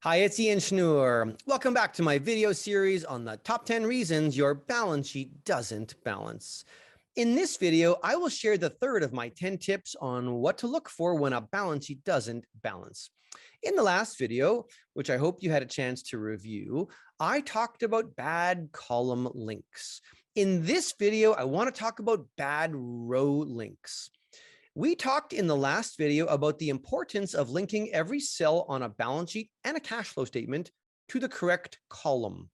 Hi, it's Ian Schnoor. Welcome back to my video series on the top 10 reasons your balance sheet doesn't balance. In this video, I will share the third of my 10 tips on what to look for when a balance sheet doesn't balance. In the last video, which I hope you had a chance to review, I talked about bad column links. In this video, I want to talk about bad row links. We talked in the last video about the importance of linking every cell on a balance sheet and a cash flow statement to the correct column.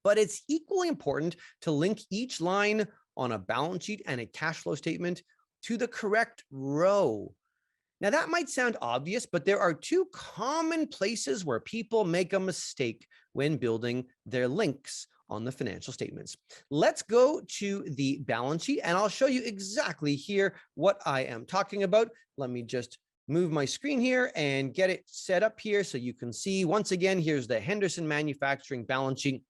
But it's equally important to link each line on a balance sheet and a cash flow statement to the correct row. Now, that might sound obvious, but there are two common places where people make a mistake when building their links on the financial statements. Let's go to the balance sheet and I'll show you exactly here what I am talking about. Let me just move my screen here and get it set up here so you can see. Once again, here's the Henderson Manufacturing balance sheet.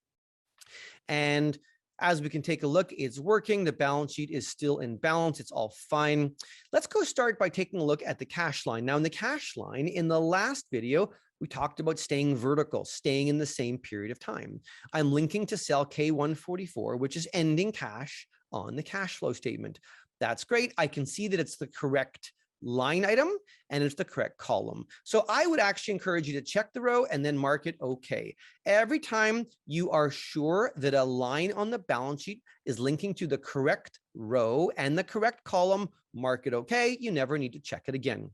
And as we can take a look, it's working. The balance sheet is still in balance. It's all fine. Let's go start by taking a look at the cash line. Now in the cash line, in the last video, we talked about staying vertical, staying in the same period of time. I'm linking to cell K144, which is ending cash on the cash flow statement. That's great. I can see that it's the correct line item and it's the correct column. So I would actually encourage you to check the row and then mark it okay. Every time you are sure that a line on the balance sheet is linking to the correct row and the correct column, mark it okay. You never need to check it again.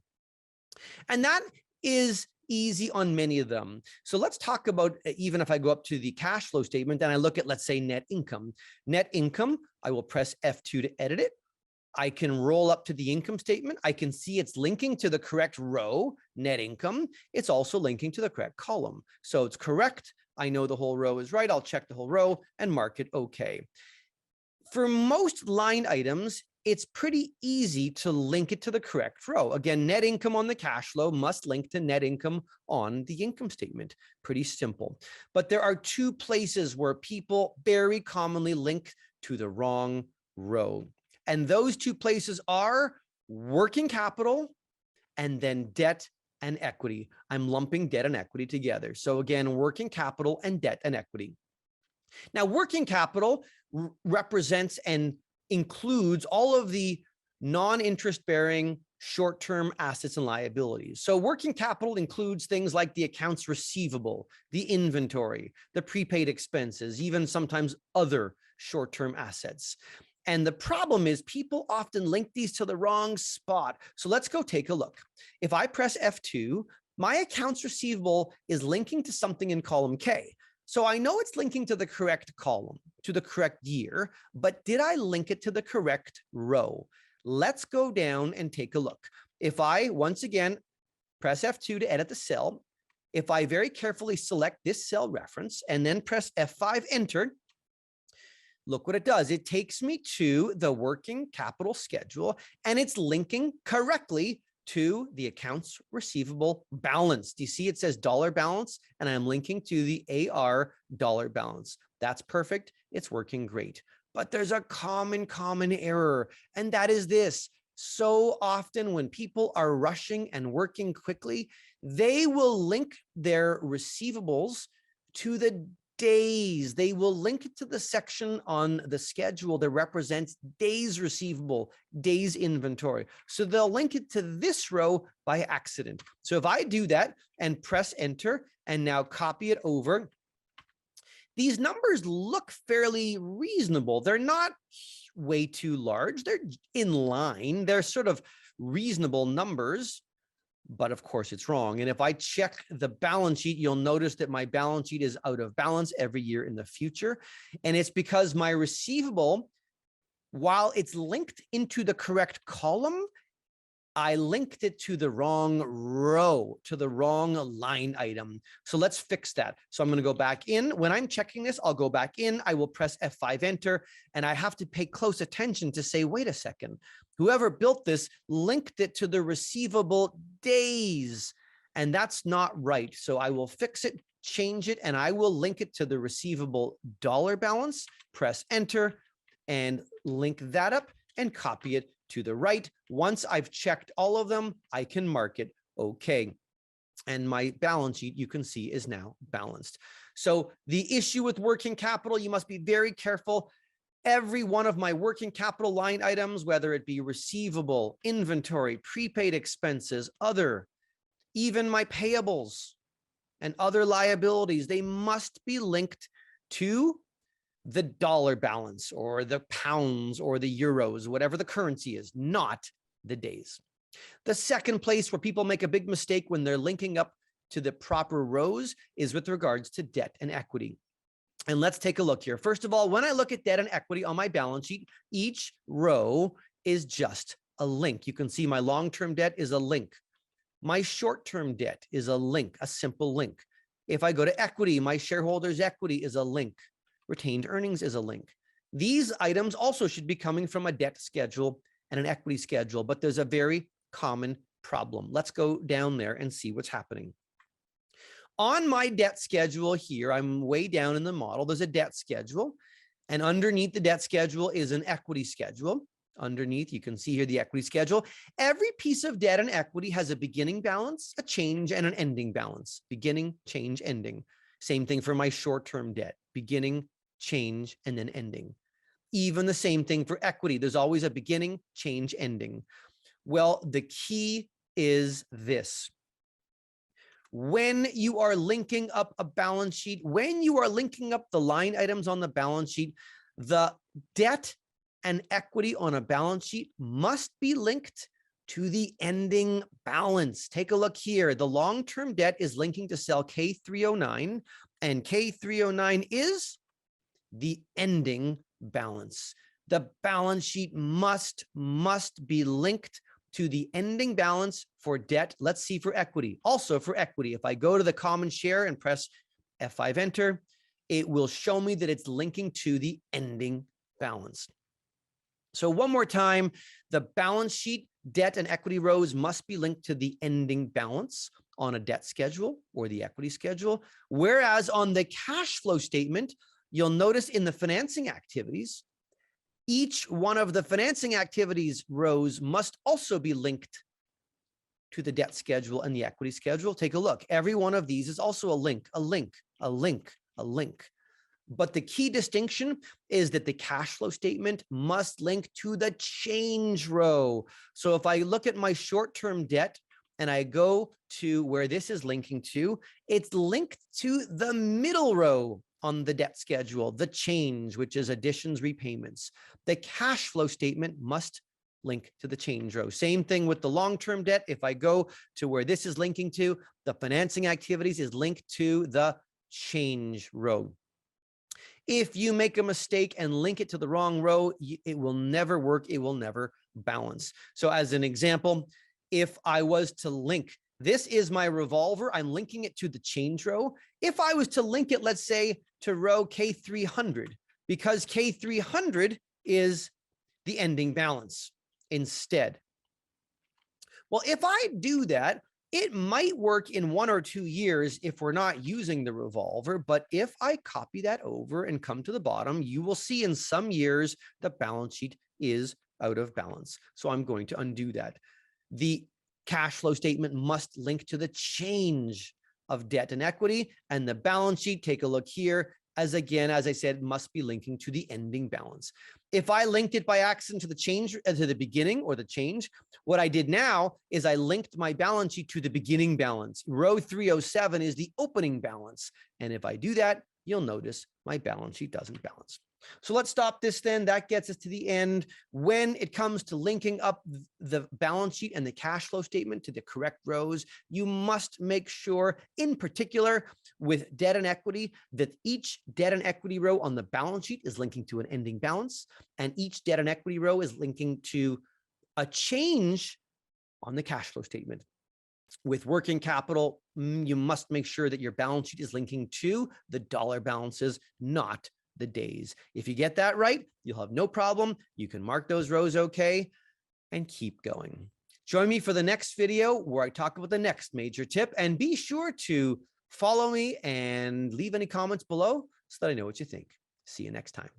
And that is easy on many of them. So let's talk about, even if I go up to the cash flow statement and I look at, let's say, net income. Net income, I will press F2 to edit it. I can roll up to the income statement. I can see it's linking to the correct row, net income. It's also linking to the correct column. So it's correct. I know the whole row is right. I'll check the whole row and mark it okay. For most line items, it's pretty easy to link it to the correct row. Again, net income on the cash flow must link to net income on the income statement. Pretty simple. But there are two places where people very commonly link to the wrong row. And those two places are working capital and then debt and equity. I'm lumping debt and equity together. So again, working capital and debt and equity. Now, working capital represents and includes all of the non-interest bearing short-term assets and liabilities. So working capital includes things like the accounts receivable, the inventory, the prepaid expenses, even sometimes other short-term assets. And the problem is people often link these to the wrong spot. So let's go take a look. If I press F2, my accounts receivable is linking to something in column K. So I know it's linking to the correct column, to the correct year, but did I link it to the correct row? Let's go down and take a look. If I, once again, press F2 to edit the cell, if I very carefully select this cell reference and then press F5, enter, look what it does. It takes me to the working capital schedule and it's linking correctly to the accounts receivable balance. Do you see it says dollar balance and I'm linking to the AR dollar balance. That's perfect. It's working great. But there's a common error, and that is this. So often when people are rushing and working quickly, they will link their receivables to the days. They will link it to the section on the schedule that represents days receivable, days inventory. So they'll link it to this row by accident. So if I do that and press enter and now copy it over, these numbers look fairly reasonable. They're not way too large. They're in line. They're sort of reasonable numbers. But of course it's wrong. And if I check the balance sheet, you'll notice that my balance sheet is out of balance every year in the future. And it's because my receivable, while it's linked into the correct column, I linked it to the wrong row, to the wrong line item. So let's fix that. So I'm going to go back in. When I'm checking this, I'll go back in. I will press F5 enter, and I have to pay close attention to say, wait a second, whoever built this linked it to the receivable days, and that's not right. So I will fix it, change it, and I will link it to the receivable dollar balance, press enter, and link that up and copy it to the right. Once I've checked all of them, I can mark it okay. And my balance sheet, you can see, is now balanced. So the issue with working capital, you must be very careful. Every one of my working capital line items, whether it be receivable, inventory, prepaid expenses, other, even my payables and other liabilities, they must be linked to the dollar balance or the pounds or the euros, whatever the currency is, not the days. The second place where people make a big mistake when they're linking up to the proper rows is with regards to debt and equity. And let's take a look here. First of all, when I look at debt and equity on my balance sheet, each row is just a link. You can see my long-term debt is a link. My short-term debt is a link, a simple link. If I go to equity, my shareholders' equity is a link. Retained earnings is a link. These items also should be coming from a debt schedule and an equity schedule, but there's a very common problem. Let's go down there and see what's happening. On my debt schedule here, I'm way down in the model. There's a debt schedule, and underneath the debt schedule is an equity schedule. Underneath, you can see here the equity schedule. Every piece of debt and equity has a beginning balance, a change, and an ending balance. Beginning, change, ending. Same thing for my short-term debt. Beginning, change, and then ending. Even the same thing for equity. There's always a beginning, change, ending. Well, the key is this. When you are linking up a balance sheet, when you are linking up the line items on the balance sheet, the debt and equity on a balance sheet must be linked to the ending balance. Take a look here. The long-term debt is linking to cell K309, and K309 is the ending balance. The balance sheet must be linked to the ending balance for debt. Let's see for equity. Also for equity, if I go to the common share and press F5 enter, it will show me that it's linking to the ending balance. So one more time, the balance sheet, debt and equity rows must be linked to the ending balance on a debt schedule or the equity schedule. Whereas on the cash flow statement, you'll notice in the financing activities, each one of the financing activities rows must also be linked to the debt schedule and the equity schedule. Take a look. Every one of these is also a link, a link, a link, a link. But the key distinction is that the cash flow statement must link to the change row. So if I look at my short-term debt and I go to where this is linking to, it's linked to the middle row on the debt schedule, the change, which is additions, repayments. The cash flow statement must link to the change row. Same thing with the long-term debt. If I go to where this is linking to, the financing activities is linked to the change row. If you make a mistake and link it to the wrong row, it will never work. It will never balance. So as an example, if I was to link, this is my revolver, I'm linking it to the change row. If I was to link it, let's say, to row K300, because K300 is the ending balance instead. Well, if I do that, it might work in 1 or 2 years if we're not using the revolver, but if I copy that over and come to the bottom, you will see in some years the balance sheet is out of balance. So I'm going to undo that. The cash flow statement must link to the change of debt and equity, and the balance sheet, take a look here, as again, as I said, must be linking to the ending balance. If I linked it by accident to the change, to the beginning or the change, what I did now is I linked my balance sheet to the beginning balance. Row 307 is the opening balance. And if I do that, you'll notice my balance sheet doesn't balance. So let's stop this then. That gets us to the end. When it comes to linking up the balance sheet and the cash flow statement to the correct rows, you must make sure, in particular with debt and equity, that each debt and equity row on the balance sheet is linking to an ending balance, and each debt and equity row is linking to a change on the cash flow statement. With working capital, you must make sure that your balance sheet is linking to the dollar balances, not the days. If you get that right, you'll have no problem. You can mark those rows okay and keep going. Join me for the next video where I talk about the next major tip, and be sure to follow me and leave any comments below so that I know what you think. See you next time.